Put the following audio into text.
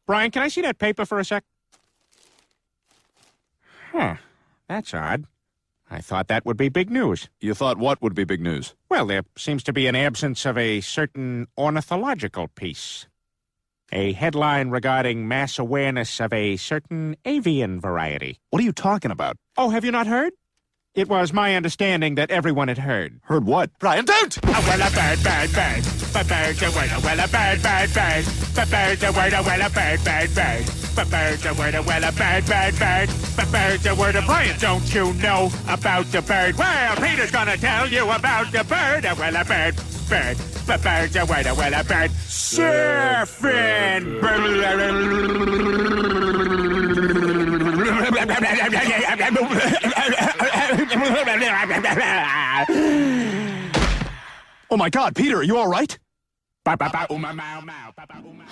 Brian, can I see that paper for a sec? Huh. That's odd. I thought that would be big news. You thought what would be big news? Well, there seems to be an absence of a certain ornithological piece. A headline regarding mass awareness of a certain avian variety. What are you talking about? Oh, have you not heard? It was my understanding that everyone had heard. Heard what? Brian, don't! Oh, well, a bird, bird, bird. But bird's a word, well, a bird, bird, bird. But bird's a word, well, a bird, bird, bird. But bird's a word, well, a bird, bird, bird. But bird's a word, Brian, don't you know about the bird? Well, Peter's gonna tell you about the bird. Well, a bird, bird. But bird's a word, well, a bird. Surfing! Oh my God, Peter, are you all right? Ba ba ba, uma, mau, mau, ba ba, uma.